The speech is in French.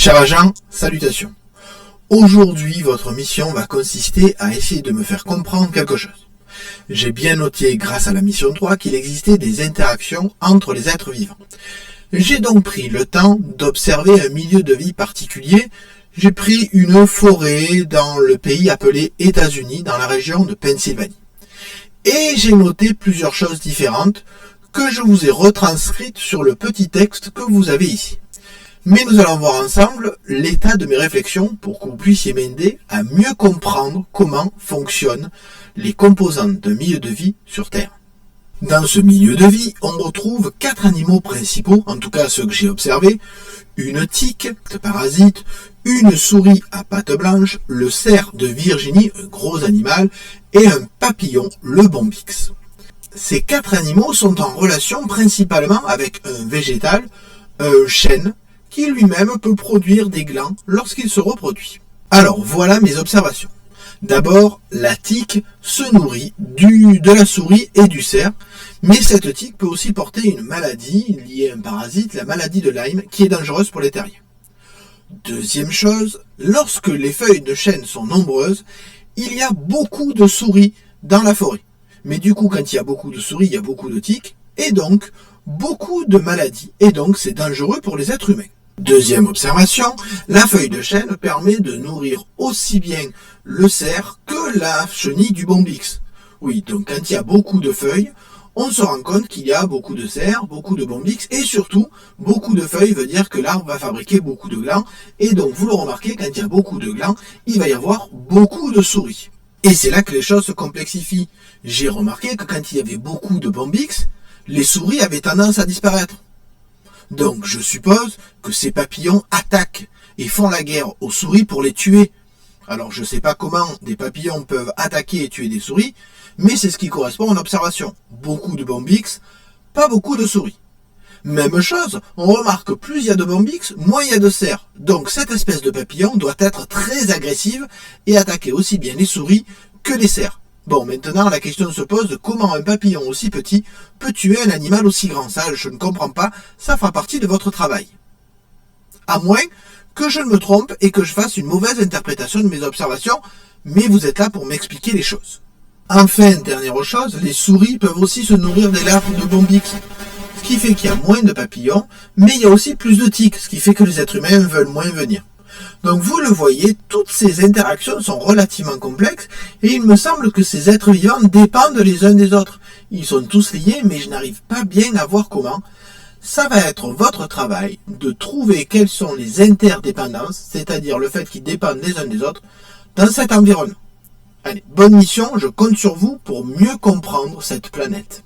Cher agent, salutations. Aujourd'hui, votre mission va consister à essayer de me faire comprendre quelque chose. J'ai bien noté, grâce à la mission 3, qu'il existait des interactions entre les êtres vivants. J'ai donc pris le temps d'observer un milieu de vie particulier. J'ai pris une forêt dans le pays appelé États-Unis, dans la région de Pennsylvanie. Et j'ai noté plusieurs choses différentes que je vous ai retranscrites sur le petit texte que vous avez ici. Mais nous allons voir ensemble l'état de mes réflexions pour que vous puissiez m'aider à mieux comprendre comment fonctionnent les composantes d'un milieu de vie sur Terre. Dans ce milieu de vie, on retrouve 4 animaux principaux, en tout cas ceux que j'ai observés: une tique, parasite, une souris à pattes blanches, le cerf de Virginie, un gros animal, et un papillon, le bombyx. Ces 4 animaux sont en relation principalement avec un végétal, un chêne, qui lui-même peut produire des glands lorsqu'il se reproduit. Alors voilà mes observations. D'abord, la tique se nourrit de la souris et du cerf, mais cette tique peut aussi porter une maladie liée à un parasite, la maladie de Lyme, qui est dangereuse pour les terriens. Deuxième chose, lorsque les feuilles de chêne sont nombreuses, il y a beaucoup de souris dans la forêt. Mais du coup, quand il y a beaucoup de souris, il y a beaucoup de tiques, et donc beaucoup de maladies, et donc c'est dangereux pour les êtres humains. Deuxième observation, la feuille de chêne permet de nourrir aussi bien le cerf que la chenille du bombyx. Oui, donc quand il y a beaucoup de feuilles, on se rend compte qu'il y a beaucoup de cerfs, beaucoup de bombyx, et surtout, beaucoup de feuilles veut dire que l'arbre va fabriquer beaucoup de glands, et donc vous le remarquez, quand il y a beaucoup de glands, il va y avoir beaucoup de souris. Et c'est là que les choses se complexifient. J'ai remarqué que quand il y avait beaucoup de bombyx, les souris avaient tendance à disparaître. Donc je suppose que ces papillons attaquent et font la guerre aux souris pour les tuer. Alors je ne sais pas comment des papillons peuvent attaquer et tuer des souris, mais c'est ce qui correspond à l'observation. Beaucoup de bombyx, pas beaucoup de souris. Même chose, on remarque que plus il y a de bombyx, moins il y a de cerfs. Donc cette espèce de papillon doit être très agressive et attaquer aussi bien les souris que les cerfs. Bon, maintenant la question se pose de comment un papillon aussi petit peut tuer un animal aussi grand. Ça, je ne comprends pas, ça fera partie de votre travail. À moins que je ne me trompe et que je fasse une mauvaise interprétation de mes observations, mais vous êtes là pour m'expliquer les choses. Enfin, dernière chose, les souris peuvent aussi se nourrir des larves de bombyx, ce qui fait qu'il y a moins de papillons, mais il y a aussi plus de tiques, ce qui fait que les êtres humains veulent moins venir. Donc vous le voyez, toutes ces interactions sont relativement complexes et il me semble que ces êtres vivants dépendent les uns des autres. Ils sont tous liés, mais je n'arrive pas bien à voir comment. Ça va être votre travail de trouver quelles sont les interdépendances, c'est-à-dire le fait qu'ils dépendent les uns des autres, dans cet environnement. Allez, bonne mission, je compte sur vous pour mieux comprendre cette planète.